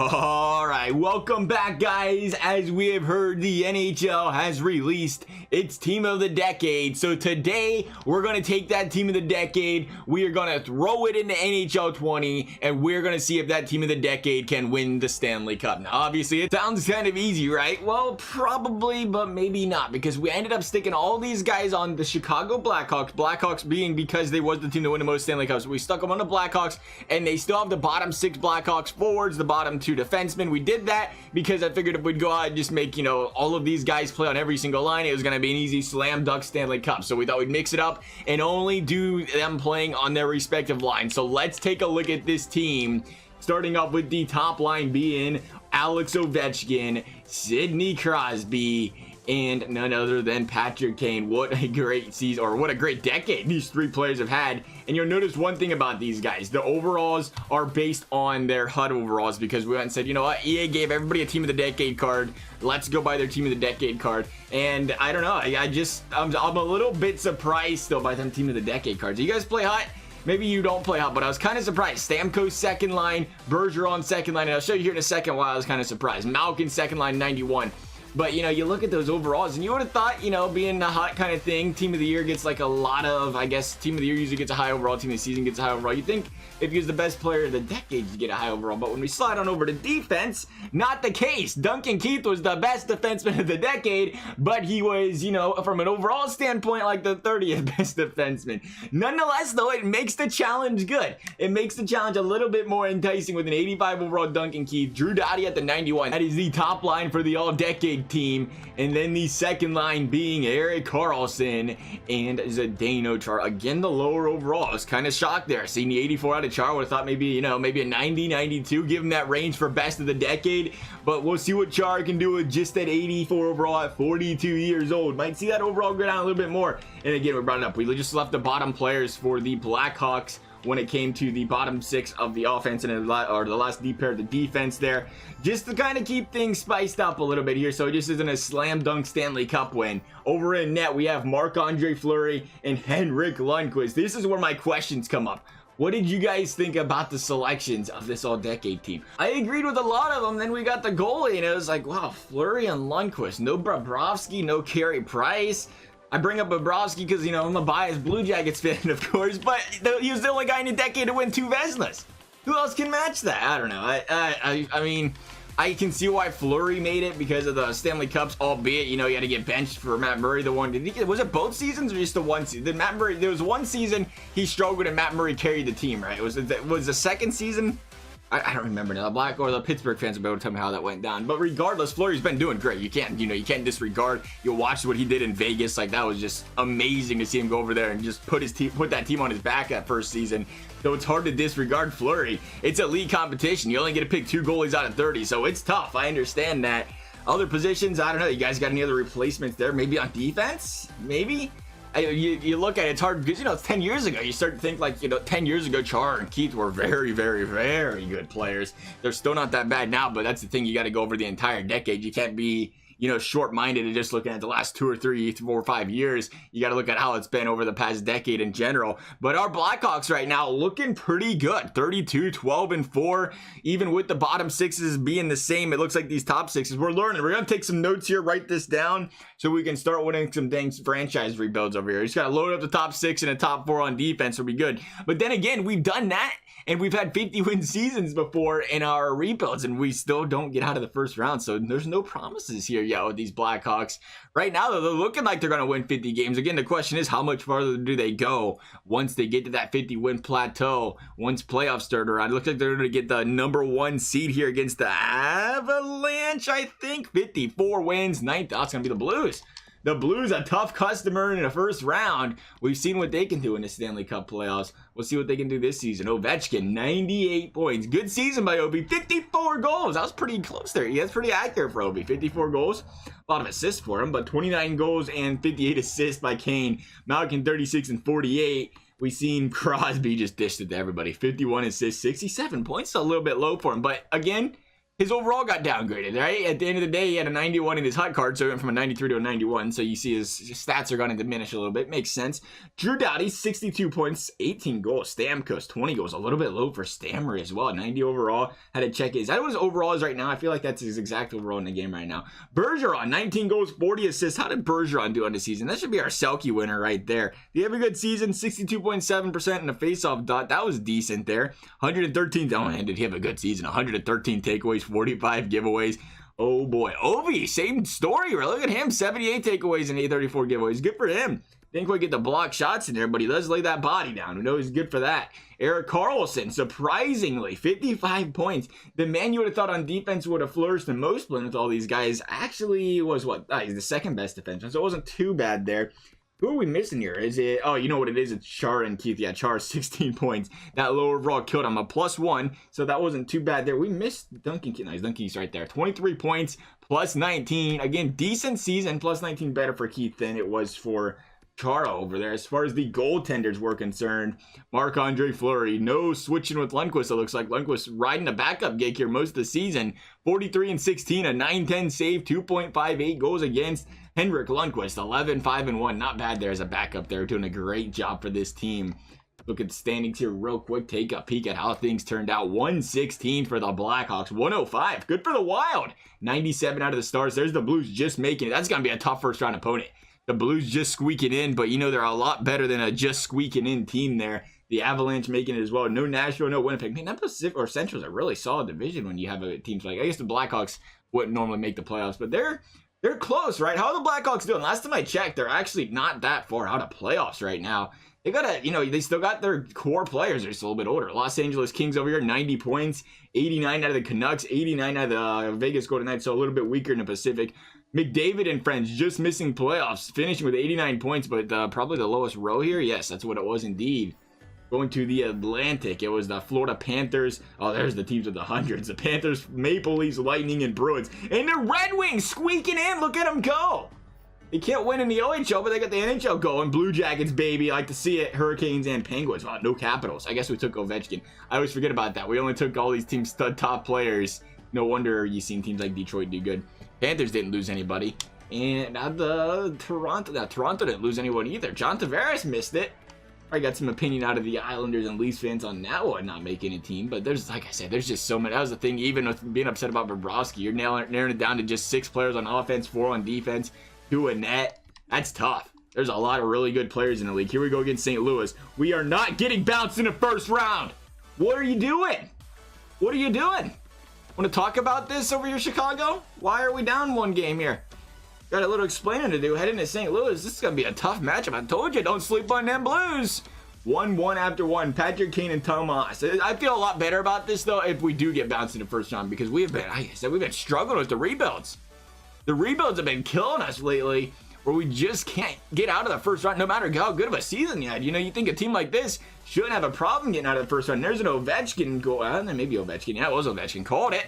All right, welcome back, guys. As we have heard, the NHL has released its team of the decade. So today, we're going to take that team of the decade. We are going to throw it into NHL 20, and we're going to see if that team of the decade can win the Stanley Cup. Now, obviously, it sounds kind of easy, right? Well, probably, but maybe not, because we ended up sticking all these guys on the Chicago Blackhawks. Blackhawks being because they was the team that won the most Stanley Cups. We stuck them on the Blackhawks, and they still have the bottom 6 Blackhawks forwards, the bottom 2 defensemen. We did that because I figured if we'd go out and just make, all of these guys play on every single line, it was going to be an easy slam dunk Stanley Cup. So we thought we'd mix it up and only do them playing on their respective lines. So let's take a look at this team, starting off with the top line being Alex Ovechkin, Sidney Crosby, and none other than Patrick Kane. What a great season, or what a great decade these three players have had. And you'll notice one thing about these guys: the overalls are based on their HUD overalls, because we went and said, you know what, EA gave everybody a team of the decade card, let's go buy their team of the decade card. And I don't know, I'm a little bit surprised still by them team of the decade cards. Do you guys play HUD? Maybe you don't play HUD, but I was kind of surprised. Stamkos second line, Bergeron second line, and I'll show you here in a second why I was kind of surprised. Malkin second line, 91. But, you look at those overalls, and you would have thought, being a hot kind of thing, team of the year gets like a lot of, I guess, team of the year usually gets a high overall, team of the season gets a high overall. You think if he was the best player of the decade, you get a high overall. But when we slide on over to defense, not the case. Duncan Keith was the best defenseman of the decade, but he was, from an overall standpoint, like the 30th best defenseman. Nonetheless, though, it makes the challenge good. It makes the challenge a little bit more enticing with an 85 overall Duncan Keith, Drew Doughty at the 91. That is the top line for the all-decade team, and then the second line being Erik Karlsson and Zdeno Chara. Again, the lower overall. I was kind of shocked there. Seeing the 84 out of Chara, would have thought maybe, maybe a 90, 92, give him that range for best of the decade, but we'll see what Chara can do with just that 84 overall at 42 years old. Might see that overall go down a little bit more. And again, we brought it up. We just left the bottom players for the Blackhawks when it came to the bottom 6 of the offense and the last deep pair of the defense there, just to kind of keep things spiced up a little bit here, so it just isn't a slam dunk Stanley Cup win. Over in net, we have Marc-Andre Fleury and Henrik Lundqvist. This is where my questions come up. What did you guys think about the selections of this all-decade team? I agreed with a lot of them. Then we got the goalie, and it was like, wow, Fleury and Lundqvist. No Bobrovsky, no Carey Price. I bring up Bobrovsky because, I'm a biased Blue Jackets fan, of course, but he was the only guy in a decade to win 2 Vezinas. Who else can match that? I don't know. I mean, I can see why Fleury made it because of the Stanley Cups, albeit, he had to get benched for Matt Murray. Was it both seasons or just the one season? Matt Murray, there was one season he struggled and Matt Murray carried the team, right? Was the second season? I don't remember now. The Black or the Pittsburgh fans will be able to tell me how that went down. But regardless, Fleury's been doing great. You can't disregard. You'll watch what he did in Vegas. Like, that was just amazing to see him go over there and just put that team on his back that first season. So it's hard to disregard Fleury. It's elite competition. You only get to pick 2 goalies out of 30, so it's tough. I understand that. Other positions, I don't know. You guys got any other replacements there? Maybe on defense? Maybe? You look at it, it's hard because, it's 10 years ago. You start to think like, 10 years ago, Chara and Keith were very, very, very good players. They're still not that bad now, but that's the thing. You got to go over the entire decade. You can't be, short-minded and just looking at the last 2 or 3, 4 or 5 years. You got to look at how it's been over the past decade in general. But our Blackhawks right now looking pretty good. 32, 12, and 4. Even with the bottom 6s being the same, it looks like these top 6s. We're learning. We're going to take some notes here, write this down, so we can start winning some dang franchise rebuilds over here. You just got to load up the top 6 and a top 4 on defense will be good. But then again, we've done that, and we've had 50-win seasons before in our rebuilds, and we still don't get out of the first round. So there's no promises here yet with these Blackhawks. Right now, though, they're looking like they're going to win 50 games. Again, the question is, how much farther do they go once they get to that 50-win plateau, once playoffs start around? It looks like they're going to get the number 1 seed here against the Avalanche, I think. 54 wins, 9th. That's going to be the Blues. The Blues, a tough customer in the first round. We've seen what they can do in the Stanley Cup playoffs. We'll see what they can do this season. Ovechkin, 98 points. Good season by Obi. 54 goals. That was pretty close there. Yeah, that's pretty accurate for Obi. 54 goals. A lot of assists for him, but 29 goals and 58 assists by Kane. Malkin, 36 and 48. We've seen Crosby just dished it to everybody. 51 assists, 67 points. So a little bit low for him. But again, his overall got downgraded, right? At the end of the day, he had a 91 in his hot card, so he went from a 93 to a 91. So you see his stats are going to diminish a little bit. Makes sense. Drew Doughty, 62 points, 18 goals. Stamkos, 20 goals. A little bit low for Stammer as well. 90 overall. Had to check it. Is that what his overall is right now? I feel like that's his exact overall in the game right now. Bergeron, 19 goals, 40 assists. How did Bergeron do on the season? That should be our Selke winner right there. Did he have a good season? 62.7% in the faceoff dot. That was decent there. 113. Oh, man, did he have a good season? 113 takeaways, 45 giveaways. Oh boy. Ovi, same story. Look at him. 78 takeaways and 834 giveaways. Good for him. Didn't quite get the block shots in there, but he does lay that body down. We know he's good for that. Erik Karlsson, surprisingly, 55 points. The man you would have thought on defense would have flourished the most playing with all these guys actually was what? He's the second best defenseman, so it wasn't too bad there. Who are we missing here? Is it, oh, you know what it is? It's Char and Keith. Yeah, Char, 16 points. That low overall killed him. A +1, so that wasn't too bad there. We missed Duncan Keith. Nice, Duncan Keith's right there. 23 points, +19. Again, decent season, +19 better for Keith than it was for Chara over there. As far as the goaltenders were concerned, Marc-Andre Fleury, no switching with Lundqvist. It looks like Lundqvist riding a backup gig here most of the season. 43 and 16, a 910 save, 2.58 goals against. Henrik Lundqvist, 11-5-1. Not bad there as a backup there, doing a great job for this team. Look at the standings here real quick. Take a peek at how things turned out. 116 for the Blackhawks, 105. Good for the Wild. 97 out of the Stars. There's the Blues just making it. That's going to be a tough first round opponent. The Blues just squeaking in, but you know they're a lot better than a just squeaking in team there. The Avalanche making it as well. No Nashville, no Winnipeg. Man, that Pacific or Central's a really solid division when you have a teams like, I guess the Blackhawks wouldn't normally make the playoffs, but they're close, right? How are the Blackhawks doing? Last time I checked, they're actually not that far out of playoffs right now. They got they still got their core players. They're still a little bit older. Los Angeles Kings over here, 90 points, 89 out of the Canucks, 89 out of the Vegas Golden Knights, so a little bit weaker in the Pacific. McDavid and friends just missing playoffs, finishing with 89 points, but probably the lowest row here. Yes, that's what it was indeed. Going to the Atlantic, it was the Florida Panthers. Oh, there's the teams with the hundreds. The Panthers, Maple Leafs, Lightning, and Bruins. And the Red Wings squeaking in. Look at them go. They can't win in the OHL, but they got the NHL going. Blue Jackets, baby. I like to see it. Hurricanes and Penguins. Wow, no Capitals. I guess we took Ovechkin. I always forget about that. We only took all these teams' top players. No wonder you've seen teams like Detroit do good. Panthers didn't lose anybody. And Toronto didn't lose anyone either. John Tavares missed it. I got some opinion out of the Islanders and Leafs fans on that one not making a team, but there's, like I said, there's just so many. That was the thing, even with being upset about Bobrovsky, you're narrowing it down to just 6 players on offense, 4 on defense, 2 in net. That's tough. There's a lot of really good players in the league. Here we go against St. Louis. We are not getting bounced in the first round. What are you doing? What are you doing? Want to talk about this over here, Chicago? Why are we down 1 game here? Got a little explaining to do heading to St. Louis. This is going to be a tough matchup. I told you, don't sleep on them Blues. 1-1 after 1. Patrick Kane and Tomas. I feel a lot better about this, though, if we do get bounced in the first round, because we have been, like I said, we've been struggling with the rebuilds. The rebuilds have been killing us lately, where we just can't get out of the first round, no matter how good of a season you had. You know, you think a team like this shouldn't have a problem getting out of the first round. There's an Ovechkin goal. Maybe Ovechkin. Yeah, it was Ovechkin. Called it.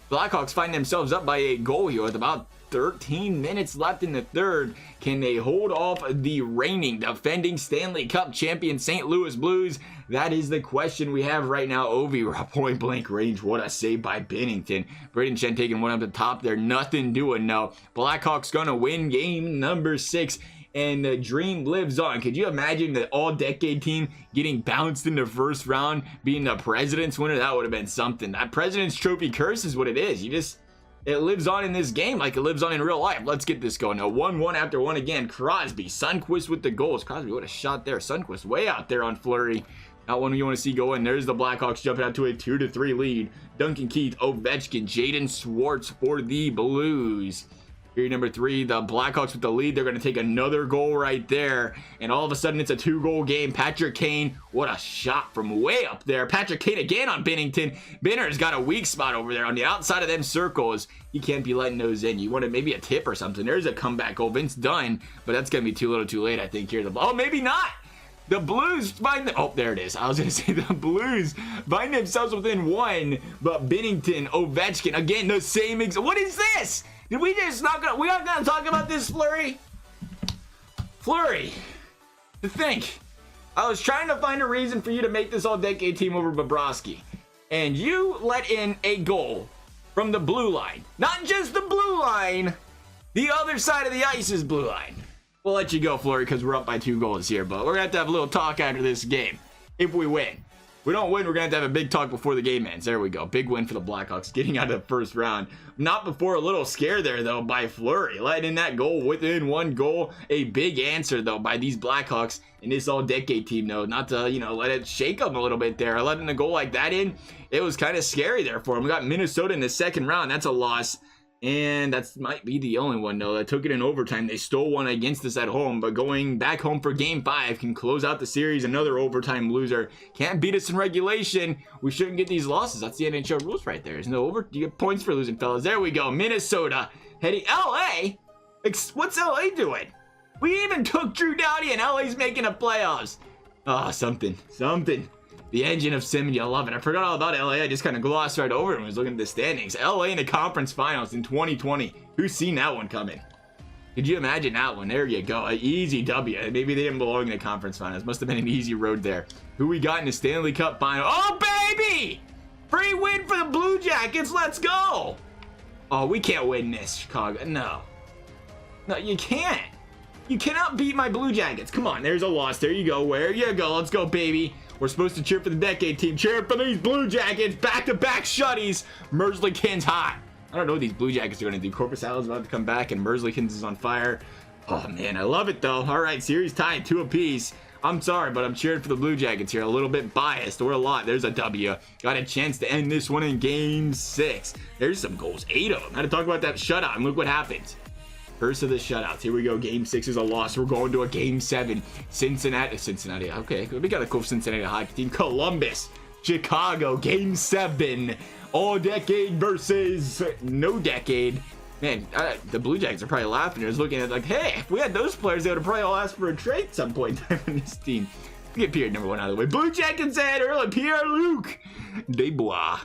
Blackhawks find themselves up by a goal here with about 13 minutes left in the third. Can they hold off the reigning, defending Stanley Cup champion St. Louis Blues? That is the question we have right now. Ovi, point blank range. What a save by Binnington. Braden Shen taking one up the top there. Nothing doing now. Blackhawks gonna win game number 6. And the dream lives on. Could you imagine the all-decade team getting bounced in the first round, being the President's winner? That would have been something. That President's Trophy curse is what it is. It lives on in this game like it lives on in real life. Let's get this going now. 1-1 after 1 again. Crosby, Sundqvist with the goals. Crosby, what a shot there. Sundqvist way out there on Fleury. Not one you want to see go in. There's the Blackhawks jumping out to a 2-3 lead. Duncan Keith, Ovechkin, Jaden Schwartz for the Blues. Period number 3, the Blackhawks with the lead. They're going to take another goal right there. And all of a sudden, it's a 2-goal game. Patrick Kane, what a shot from way up there. Patrick Kane again on Binnington. Binner's got a weak spot over there on the outside of them circles. He can't be letting those in. You wanted maybe a tip or something. There's a comeback goal. Vince done, but that's going to be too little too late, I think, here. Oh, maybe not. The Blues find oh, there it is. I was going to say the Blues find themselves within 1, but Binnington, Ovechkin, again, the same what is this? Did we just we're not gonna talk about this, Fleury? Fleury, to think. I was trying to find a reason for you to make this all-decade team over Bobrovsky, and you let in a goal from the blue line. Not just the blue line, the other side of the ice is blue line. We'll let you go, Fleury, because we're up by 2 goals here, but we're going to have a little talk after this game if we win. If we don't win, we're going to have a big talk before the game ends. There we go. Big win for the Blackhawks, getting out of the first round. Not before a little scare there, though, by Fleury. Letting in that goal within 1 goal. A big answer, though, by these Blackhawks and this all-decade team, though. Not to, let it shake them a little bit there. Letting a goal like that in, it was kind of scary there for them. We got Minnesota in the second round. That's a loss. And that might be the only one, though, that took it in overtime. They stole one against us at home, but going back home for game 5 can close out the series. Another overtime loser. Can't beat us in regulation. We shouldn't get these losses. That's the NHL rules right there. There's no you get points for losing, fellas. There we go. Minnesota heading. LA? What's LA doing? We even took Drew Doughty, and LA's making a playoffs. Oh, something. The engine of Simmons, I love it. I forgot all about LA. I just kind of glossed right over it when I was looking at the standings. LA in the conference finals in 2020. Who's seen that one coming? Could you imagine that one? There you go. An easy W. Maybe they didn't belong in the conference finals. Must have been an easy road there. Who we got in the Stanley Cup final? Oh, baby! Free win for the Blue Jackets. Let's go. Oh, we can't win this, Chicago. No, you can't. You cannot beat my Blue Jackets. Come on, there's a loss. There you go. Where you go. Let's go, baby. We're supposed to cheer for the decade team. Cheer for these Blue Jackets. Back-to-back shutties. Merzlikins hot. I don't know what these Blue Jackets are going to do. Corpus Al's about to come back, and Merzlikins is on fire. Oh, man, I love it, though. All right, series tied 2 apiece. I'm sorry, but I'm cheering for the Blue Jackets here. A little bit biased, or a lot. There's a W. Got a chance to end this one in Game 6. There's some goals. 8 of them. Had to talk about that shutout, and look what happens. First of the shutouts. Here we go. Game 6 is a loss. We're going to a Game 7. Cincinnati. Okay. We got a cool Cincinnati hockey team. Columbus. Chicago. Game 7. All decade versus no decade. Man, the Blue Jackets are probably laughing. They're just looking at like, hey, if we had those players, they would have probably all asked for a trade at some point in time in this team. We get period number 1 out of the way. Blue Jackets ahead early. Pierre-Luc Desbois.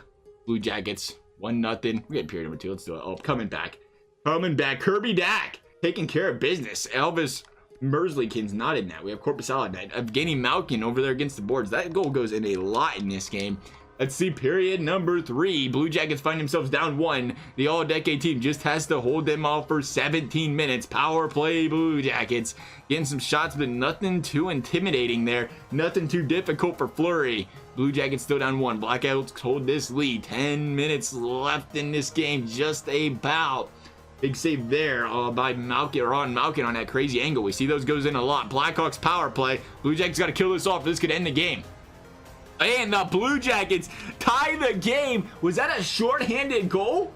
Blue Jackets. 1-0. We get period number 2. Let's do it. Oh, coming back. Kirby Dack taking care of business. Elvis Merzlikins not in that. We have Corpusala in that. Evgeny Malkin over there against the boards. That goal goes in a lot in this game. Let's see period number 3. Blue Jackets find themselves down 1. The all-decade team just has to hold them off for 17 minutes. Power play Blue Jackets. Getting some shots, but nothing too intimidating there. Nothing too difficult for Fleury. Blue Jackets still down 1. Blackouts hold this lead. 10 minutes left in this game. Just about. Big save there by Malkin on that crazy angle. We see those goes in a lot. Blackhawks power play. Blue Jackets got to kill this off. This could end the game. And the Blue Jackets tie the game. Was that a shorthanded goal?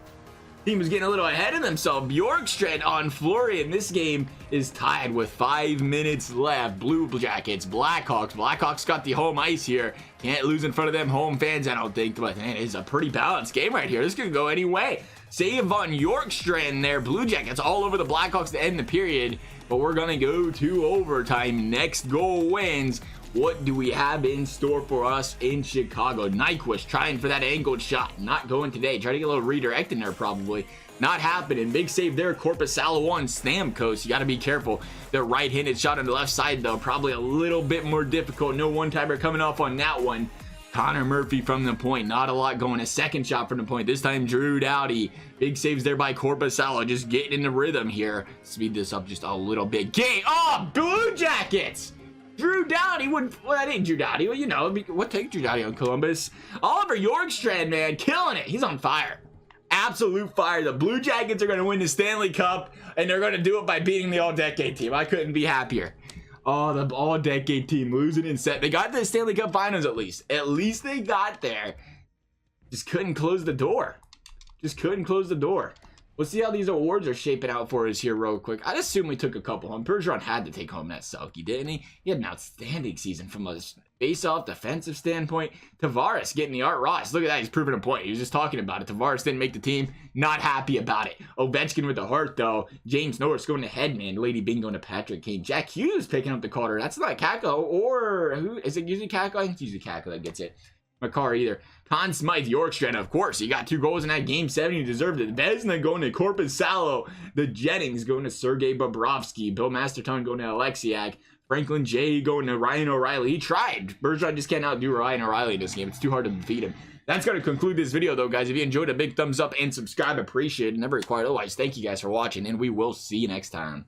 Team was getting a little ahead of themselves. Bjorkstrand on Fleury, and this game is tied with 5 minutes left. Blue Jackets, Blackhawks. Blackhawks got the home ice here. Can't lose in front of them home fans, I don't think. But man, it's a pretty balanced game right here. This could go any way. Save on Bjorkstrand there. Blue Jackets all over the Blackhawks to end the period. But we're going to go to overtime. Next goal wins. What do we have in store for us in Chicago? Nyquist trying for that angled shot. Not going today. Try to get a little redirect in there probably. Not happening. Big save there. Corpusala 1. Stamkos. You got to be careful. The right-handed shot on the left side, though. Probably a little bit more difficult. No one-timer coming off on that one. Connor Murphy from the point. Not a lot going. A second shot from the point. This time, Drew Doughty. Big saves there by Corpusala. Just getting in the rhythm here. Speed this up just a little bit. Game. Oh, Blue Jackets! Drew Doughty wouldn't. Well, that ain't Drew Doughty. Well, you know, what take Drew Doughty on Columbus? Oliver Bjorkstrand, man, killing it. He's on fire. Absolute fire. The Blue Jackets are going to win the Stanley Cup, and they're going to do it by beating the all-decade team. I couldn't be happier. Oh, the all-decade team losing in set. They got to the Stanley Cup Finals at least. At least they got there. Just couldn't close the door. Let's see how these awards are shaping out for us here real quick. I'd assume we took a couple home. Bergeron had to take home that Selke, didn't he? He had an outstanding season from a face-off defensive standpoint. Tavares getting the Art Ross. Look at that. He's proving a point. He was just talking about it. Tavares didn't make the team. Not happy about it. Ovechkin with the heart, though. James Norris going to Hedman. Lady Bing going to Patrick Kane. Jack Hughes picking up the Calder. That's not Kako. Or who? Is it usually Kako? I think it's usually Kako that gets it. Makar either. Conn Smythe, Bjorkstrand, of course. He got 2 goals in that Game 7. He deserved it. Vezina going to Corpusalo. The Jennings going to Sergei Bobrovsky. Bill Masterton going to Alexiak. Franklin J going to Ryan O'Reilly. He tried. Bergeron just can't outdo Ryan O'Reilly this game. It's too hard to defeat him. That's going to conclude this video, though, guys. If you enjoyed, a big thumbs up and subscribe. Appreciate it. Never required otherwise. Thank you guys for watching, and we will see you next time.